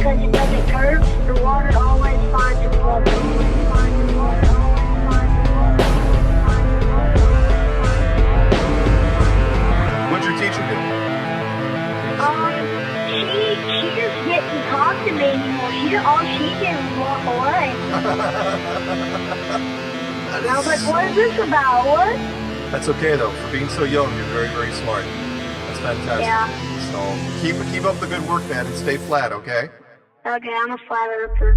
because it doesn't curve. The water always finds its level. What'd your teacher do? She just didn't talk to me anymore. All she did was walk away. And I was like, what is this about? What? That's okay though. For being so young, you're very, very smart. That's fantastic. Yeah. So keep up the good work, man, and stay flat, okay? Okay, I'm a flat earther.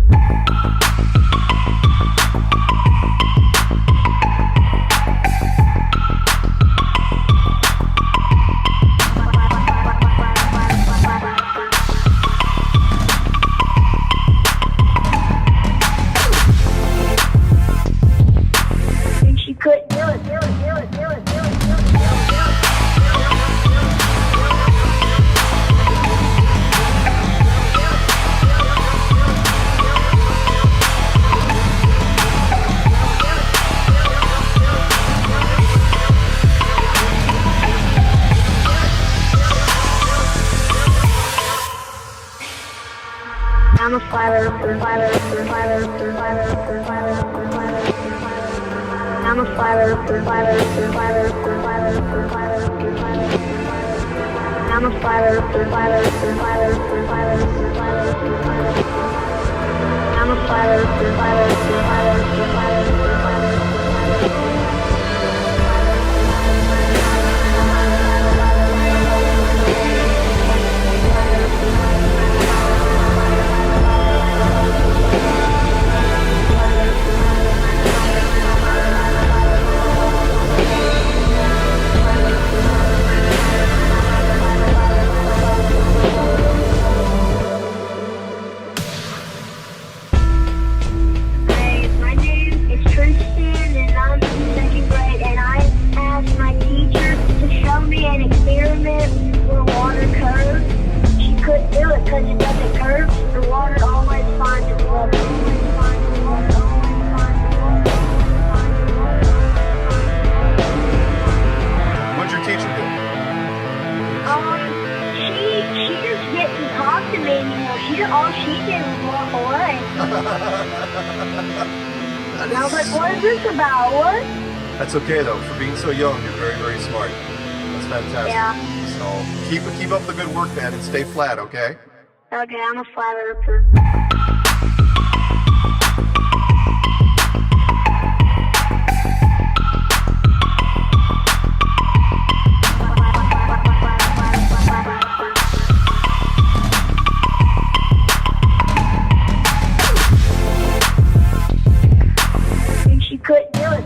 She couldn't do it. I'm a flat earther. I'm a flat earther. I'm a flat earther. I'm a flat because it doesn't curve, the water always finds its level. What'd your teacher do? She just didn't talk to me anymore. All she did was walk away. And I was like, what is this about? What? That's okay though. For being so young, you're very, very smart. That's fantastic. Yeah. So keep up the good work, man, and stay flat, okay? Okay, I'm a flat earther. She couldn't do it.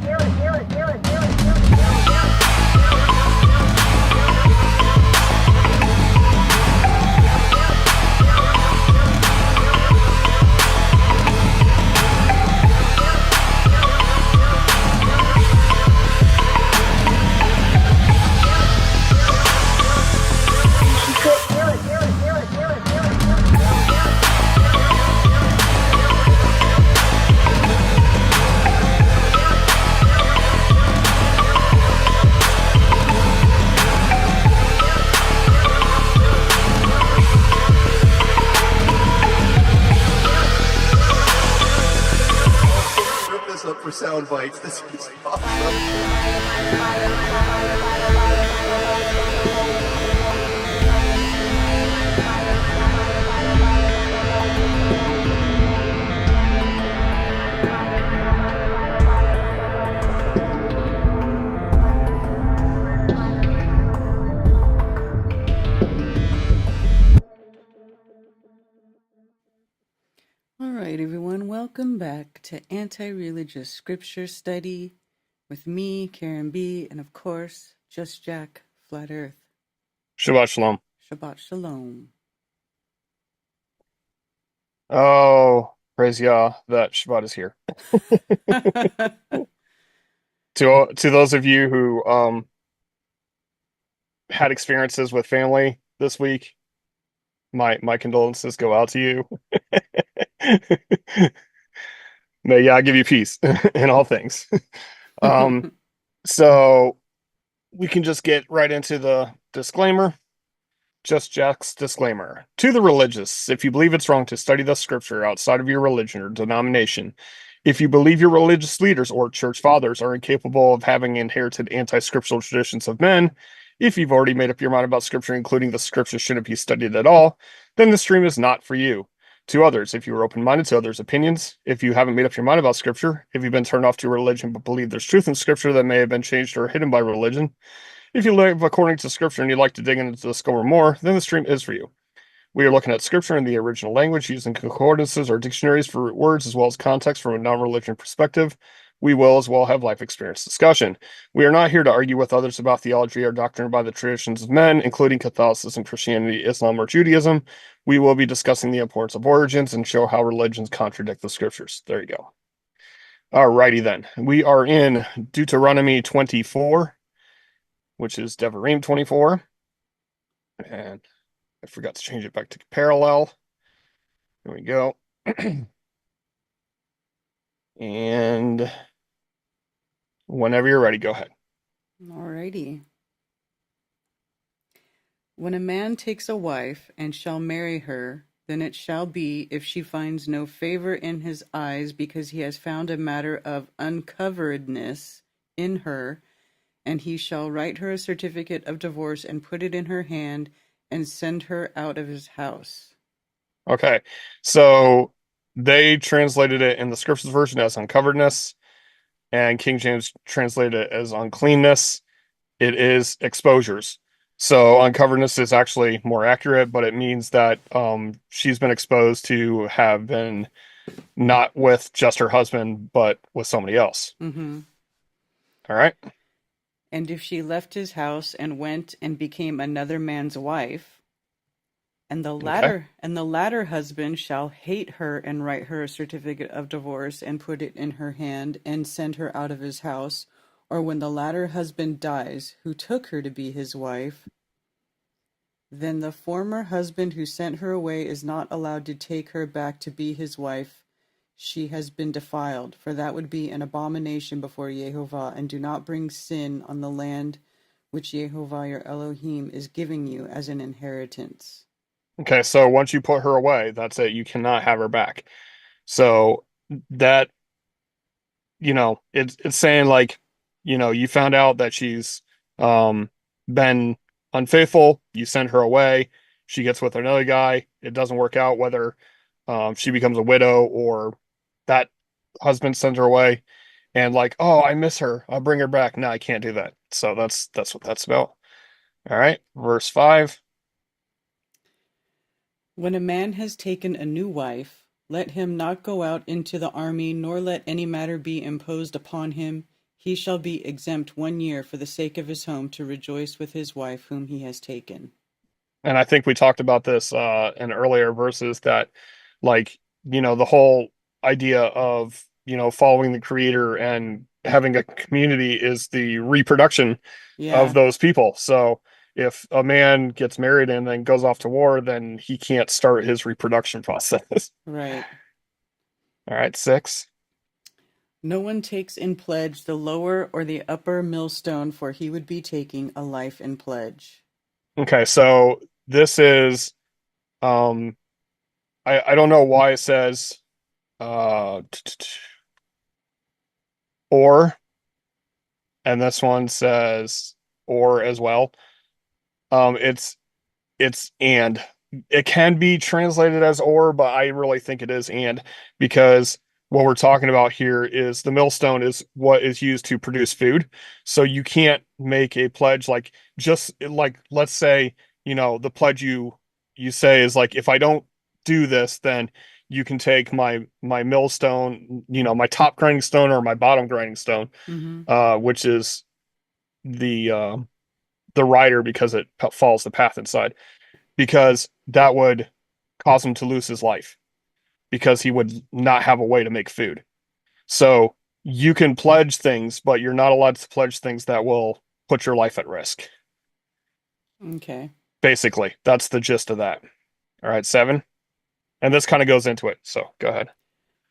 Up for sound bites. This is awesome. All right, everyone, welcome back to Anti-Religious Scripture Study with me, Karen B., and of course, Just Jack, Flat Earth. Shabbat Shalom. Shabbat Shalom. Oh, praise Yah that Shabbat is here. To those of you who had experiences with family this week, my condolences go out to you. May Yah give you peace in all things. So we can just get right into the disclaimer. Just Jack's disclaimer. To the religious, if you believe it's wrong to study the scripture outside of your religion or denomination, if you believe your religious leaders or church fathers are incapable of having inherited anti-scriptural traditions of men, if you've already made up your mind about scripture, including the scripture shouldn't be studied at all, then the stream is not for you. To others, if you are open-minded to others' opinions, if you haven't made up your mind about scripture, if you've been turned off to religion but believe there's truth in scripture that may have been changed or hidden by religion, if you live according to scripture and you'd like to dig into the discover more, then the stream is for you. We are looking at scripture in the original language using concordances or dictionaries for words as well as context from a non-religion perspective. We will as well have life experience discussion. We are not here to argue with others about theology or doctrine by the traditions of men, including Catholicism, Christianity, Islam, or Judaism. We will be discussing the importance of origins and show how religions contradict the scriptures. There you go. Alrighty then. We are in Deuteronomy 24, which is Devarim 24. And I forgot to change it back to parallel. There we go. And whenever you're ready, go ahead. Alrighty. When a man takes a wife and shall marry her, then it shall be, if she finds no favor in his eyes, because he has found a matter of uncoveredness in her, and he shall write her a certificate of divorce and put it in her hand and send her out of his house. Okay, so they translated it in the scriptures version as uncoveredness, and King James translated it as uncleanness. It is exposures. So uncoveredness is actually more accurate, but it means that she's been exposed to have been not with just her husband, but with somebody else. Mm-hmm. All right. And if she left his house and went and became another man's wife, and the latter husband shall hate her and write her a certificate of divorce and put it in her hand and send her out of his house, or when the latter husband dies, who took her to be his wife, then the former husband who sent her away is not allowed to take her back to be his wife. She has been defiled, for that would be an abomination before Jehovah, and do not bring sin on the land which Jehovah your Elohim is giving you as an inheritance. Okay, so once you put her away, that's it. You cannot have her back. So that, it's saying like, you found out that she's been unfaithful, you send her away, she gets with another guy, it doesn't work out, whether she becomes a widow or that husband sends her away, and like, oh, I miss her, I'll bring her back. No, I can't do that. So that's what that's about. All right, verse 5. When a man has taken a new wife, let him not go out into the army, nor let any matter be imposed upon him. He shall be exempt 1 year for the sake of his home, to rejoice with his wife whom he has taken. And I think we talked about this in earlier verses that, like, the whole idea of, following the creator and having a community is the reproduction of those people. So if a man gets married and then goes off to war, then he can't start his reproduction process. Right. All right, 6. No one takes in pledge the lower or the upper millstone, for he would be taking a life in pledge. Okay, so this is I don't know why it says or, and this one says or as well. It's and. It can be translated as or, but I really think it is and, because what we're talking about here is the millstone is what is used to produce food. So you can't make a pledge like, just like, let's say, the pledge you say is like, if I don't do this, then you can take my millstone, my top grinding stone or my bottom grinding stone, which is the rider, because it follows the path inside, because that would cause him to lose his life, because he would not have a way to make food. So you can pledge things, but you're not allowed to pledge things that will put your life at risk. Okay. Basically, that's the gist of that. All right, 7. And this kind of goes into it, so go ahead.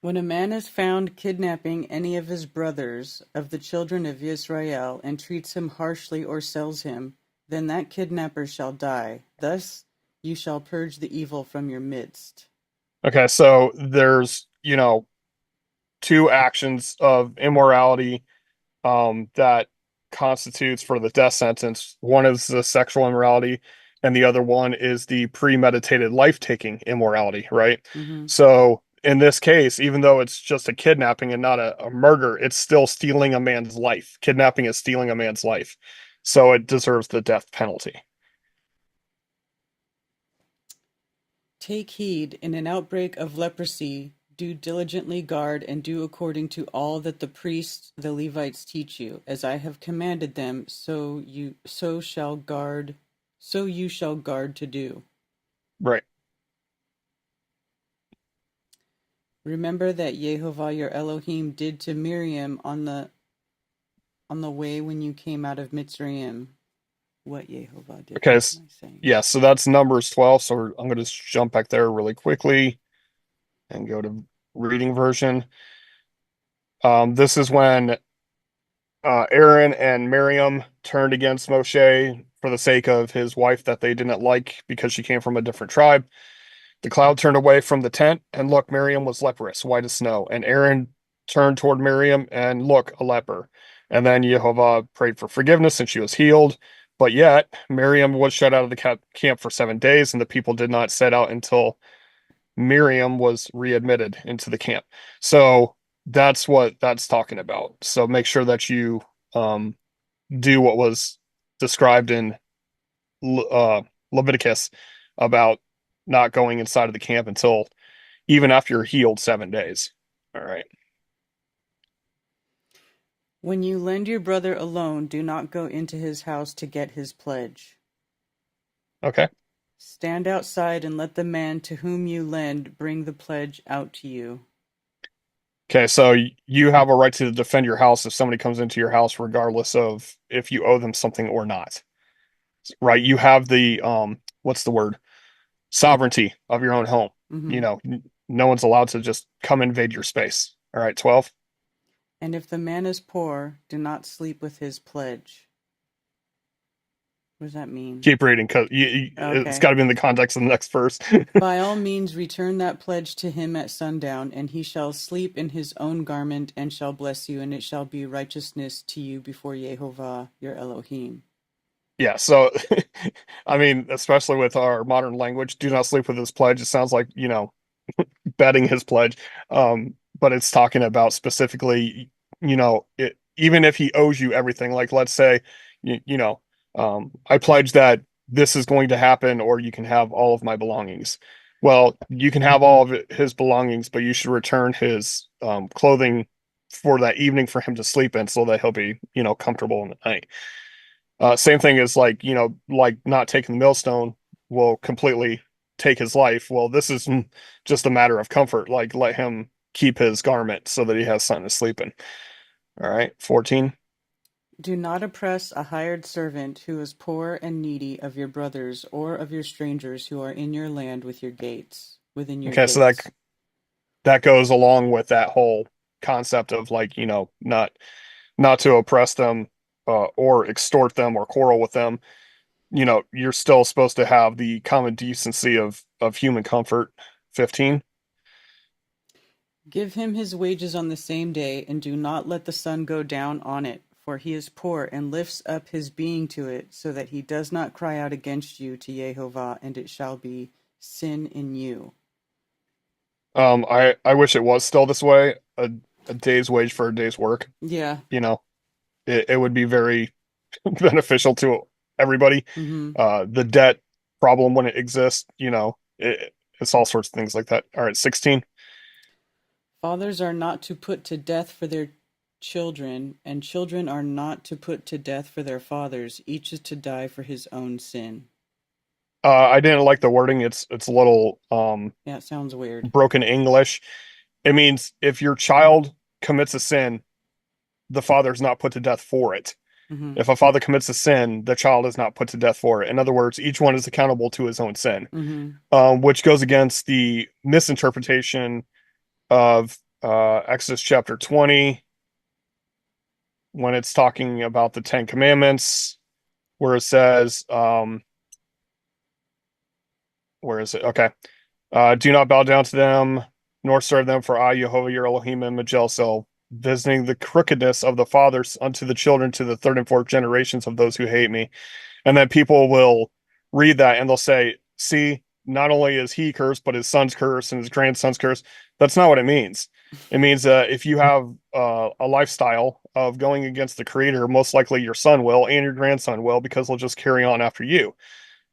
When a man is found kidnapping any of his brothers of the children of Israel and treats him harshly or sells him, then that kidnapper shall die. Thus You shall purge the evil from your midst. Okay, so there's, two actions of immorality that constitutes for the death sentence. One is the sexual immorality, and the other one is the premeditated life-taking immorality, right? Mm-hmm. So in this case, even though it's just a kidnapping and not a murder, it's still stealing a man's life. Kidnapping is stealing a man's life. So it deserves the death penalty. Take heed, in an outbreak of leprosy, do diligently guard and do according to all that the priests, the Levites teach you, as I have commanded them, so you shall guard to do. Right. Remember that Jehovah your Elohim did to Miriam on the way when you came out of Mitzrayim. What Jehovah did. Okay. What am I saying? Yeah, so that's Numbers 12. So I'm going to jump back there really quickly and go to reading version. This is when Aaron and Miriam turned against Moshe for the sake of his wife that they didn't like because she came from a different tribe. The cloud turned away from the tent, and look, Miriam was leprous, white as snow. And Aaron turned toward Miriam, and look, a leper. And then Jehovah prayed for forgiveness, and she was healed. But yet, Miriam was shut out of the camp for 7 days, and the people did not set out until Miriam was readmitted into the camp. So that's what that's talking about. So make sure that you um, do what was described in Leviticus about not going inside of the camp until even after you're healed 7 days. All right. When you lend your brother a loan, do not go into his house to get his pledge. Okay. Stand outside and let the man to whom you lend bring the pledge out to you. Okay. So you have a right to defend your house if somebody comes into your house, regardless of if you owe them something or not. Right. You have the, what's the word? Sovereignty of your own home. Mm-hmm. No one's allowed to just come invade your space. All right. 12. And if the man is poor, do not sleep with his pledge. What does that mean? Keep reading because it's got to be in the context of the next verse. By all means, return that pledge to him at sundown, and he shall sleep in his own garment and shall bless you, and it shall be righteousness to you before Jehovah your Elohim. Yeah, so I mean, especially with our modern language, do not sleep with his pledge. It sounds like, betting his pledge. But it's talking about specifically, even if he owes you everything, like let's say, I pledge that this is going to happen, or you can have all of my belongings. Well, you can have all of his belongings, but you should return his clothing for that evening for him to sleep in so that he'll be, comfortable in the night. Same thing as like not taking the millstone will completely take his life. Well, this is just a matter of comfort. Like let him keep his garment so that he has something to sleep in. All right, 14. Do not oppress a hired servant who is poor and needy of your brothers or of your strangers who are in your land within your Okay, so gates. that goes along with that whole concept of like, not to oppress them or extort them or quarrel with them. You're still supposed to have the common decency of human comfort. 15. Give him his wages on the same day, and do not let the sun go down on it, for he is poor and lifts up his being to it, so that he does not cry out against you to Jehovah, and it shall be sin in you. I wish it was still this way. A day's wage for a day's work. Yeah. It would be very beneficial to everybody. Mm-hmm. The debt problem when it exists, it's all sorts of things like that. All right, 16. Fathers are not to put to death for their children, and children are not to put to death for their fathers. Each is to die for his own sin. I didn't like the wording. It's a little Yeah, it sounds weird. broken English. It means if your child commits a sin, the father's not put to death for it. Mm-hmm. If a father commits a sin, the child is not put to death for it. In other words, each one is accountable to his own sin, which goes against the misinterpretation of Exodus chapter 20 when it's talking about the Ten Commandments, where it says, Where is it? Okay. Do not bow down to them, nor serve them, for I, Jehovah, your Elohim, am a jealous, visiting the crookedness of the fathers unto the children to the third and fourth generations of those who hate me. And then people will read that and they'll say, see, not only is he cursed, but his son's cursed and his grandson's cursed. That's not what it means. It means that if you have a lifestyle of going against the creator, most likely your son will and your grandson will, because they'll just carry on after you.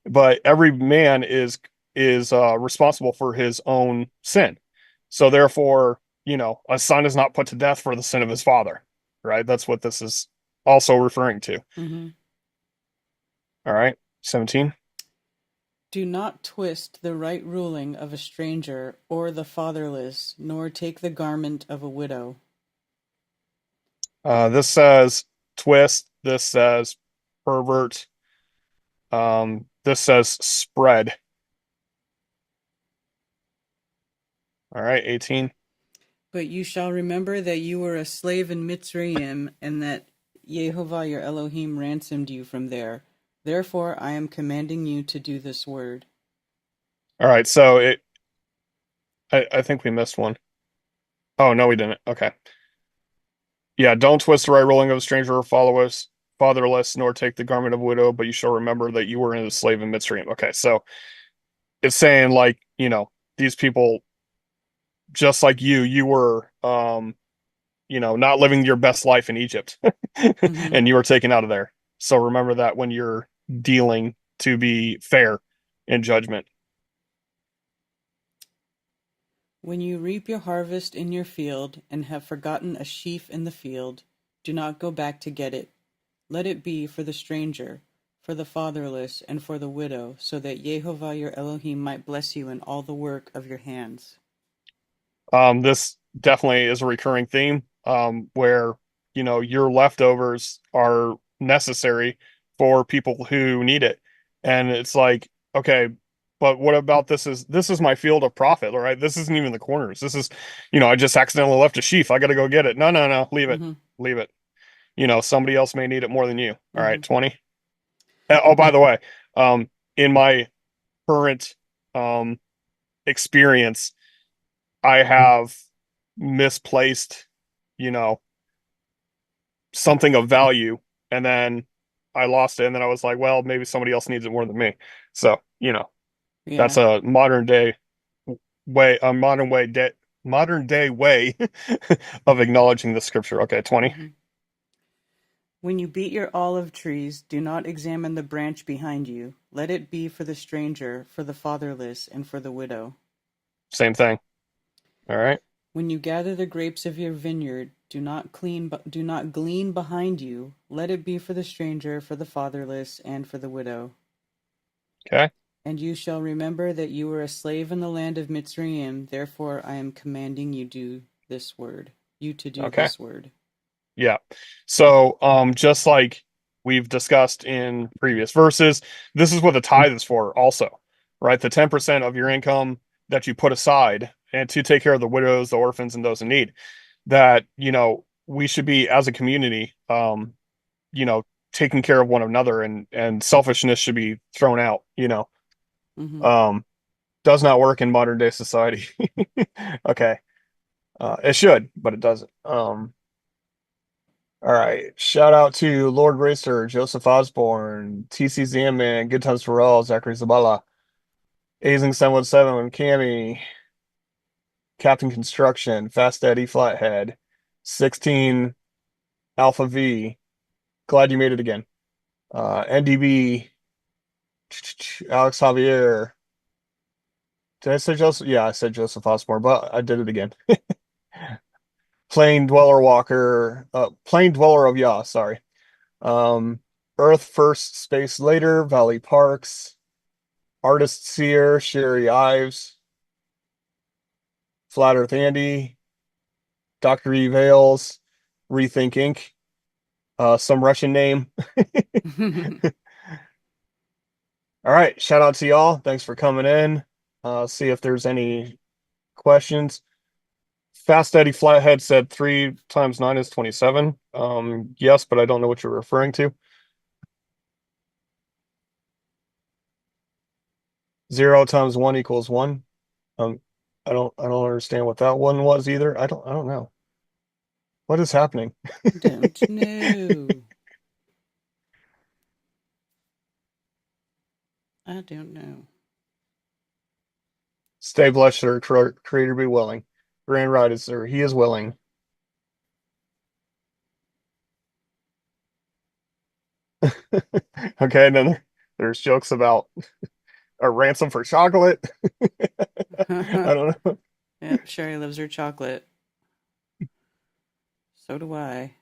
But every man is responsible for his own sin. So therefore, a son is not put to death for the sin of his father, right? That's what this is also referring to. Mm-hmm. All right, 17. Do not twist the right ruling of a stranger or the fatherless, nor take the garment of a widow. This says twist. This says pervert. This says spread. All right, 18. But you shall remember that you were a slave in Mitzrayim, and that Yehovah your Elohim ransomed you from there. Therefore I am commanding you to do this word. All right, so I think we missed one. Oh, no, we didn't. Okay. Yeah, don't twist the right ruling of a stranger or fatherless, nor take the garment of a widow, but you shall remember that you were a slave in Mitzrayim. Okay, so it's saying, like, these people, just like you were, not living your best life in Egypt, Mm-hmm. and you were taken out of there. So remember that when you're dealing, to be fair in judgment. When you reap your harvest in your field, and have forgotten a sheaf in the field, do not go back to get it. Let it be for the stranger, for the fatherless, and for the widow, so that Yehovah your Elohim might bless you in all the work of your hands. This definitely is a recurring theme, where, your leftovers are necessary for people who need it. And it's like, okay, but what about this is my field of profit, all right? This isn't even the corners. This is, I just accidentally left a sheaf. I got to go get it. No, no, no, leave it. Mm-hmm. Leave it. Somebody else may need it more than you. All right, Mm-hmm. 20. Oh, by the way, in my current experience, I have misplaced, you know, something of value, and then I lost it, and then I was like, well, maybe somebody else needs it more than me. So, that's Yeah. a modern day way of acknowledging the scripture. Okay, 20. Mm-hmm. When you beat your olive trees, do not examine the branch behind you. Let it be for the stranger, for the fatherless, and for the widow. Same thing. All right. When you gather the grapes of your vineyard, do not glean behind you. Let it be for the stranger, for the fatherless, and for the widow. Okay. And you shall remember that you were a slave in the land of Mitzrayim. Therefore, I am commanding you to do this word. Okay. Yeah. So, just like we've discussed in previous verses, this is what the tithe is for also, right? The 10% of your income that you put aside and to take care of the widows, the orphans, and those in need, that, we should be, as a community, you know, taking care of one another, and selfishness should be thrown out, Mm-hmm. um, does not work in modern day society. Okay. It should, but it doesn't. All right. Shout out to Lord Racer, Joseph Osborne, TC Zamman, Good Times for All, Zachary Zabala, Azing 717, Cammy, Captain Construction, Fast Eddie Flathead, 16 Alpha V. Glad you made it again. NDB, Alex Javier. Did I say Joseph? Yeah, I said Joseph Osborne, but I did it again. Plain Dweller of Yah, sorry. Um, Earth First, Space Later, Valley Parks, Artist Seer, Sherry Ives, Flat Earth Andy, Dr. E. Vales, Rethink Inc., some Russian name. All right, shout out to y'all. Thanks for coming in. See if there's any questions. Fast Eddie Flathead said 3 times 9 is 27. Yes, but I don't know what you're referring to. 0 times 1 equals 1. Um, I don't understand what that one was either. I don't know. What is happening? Don't know. I don't know. Stay blessed, sir. Creator be willing. Grand right is sir. He is willing. Okay, and then there's jokes about a ransom for chocolate. I don't know. Yep, Sherry loves her chocolate. So do I.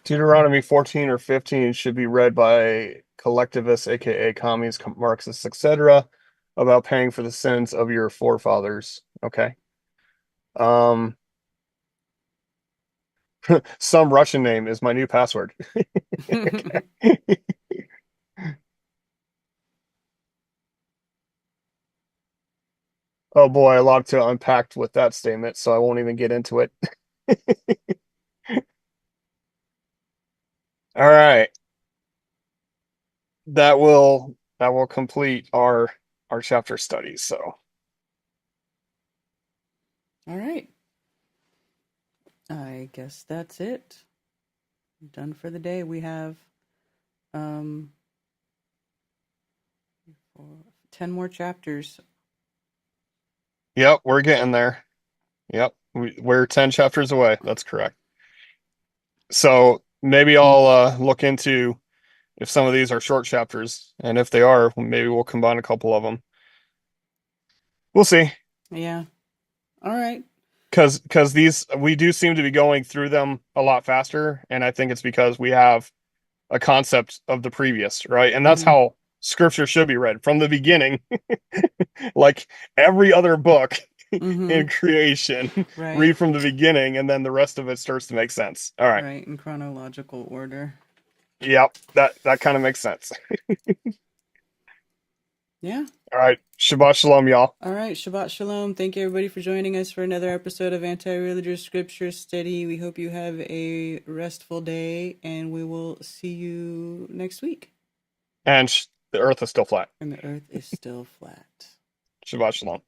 Deuteronomy 14 or 15 should be read by collectivists, aka commies, Marxists, etc., about paying for the sins of your forefathers. Okay. Um, some Russian name is my new password. Oh boy, a lot to unpack with that statement, so I won't even get into it. All right. That will complete our chapter studies. So All right. I guess that's it. Done for the day. We have um 10 more chapters. yep, we're getting there. Yep, we're 10 chapters away. That's correct. So maybe I'll look into if some of these are short chapters, and if they are, maybe we'll combine a couple of them. We'll see. Yeah. All right. Because these we do seem to be going through them a lot faster, and I think it's because we have a concept of the previous, right? And that's Mm-hmm. how scripture should be read from the beginning, like every other book Mm-hmm. in creation. Right. Read from the beginning, and then the rest of it starts to make sense. All right. Right. In chronological order. Yep, that kind of makes sense. Yeah. All right. Shabbat shalom, y'all. All right. Shabbat Shalom. Thank you, everybody, for joining us for another episode of Anti-Religious Scripture Study. We hope you have a restful day, and we will see you next week. And the earth is still flat. And the earth is still flat. Shabbat shalom.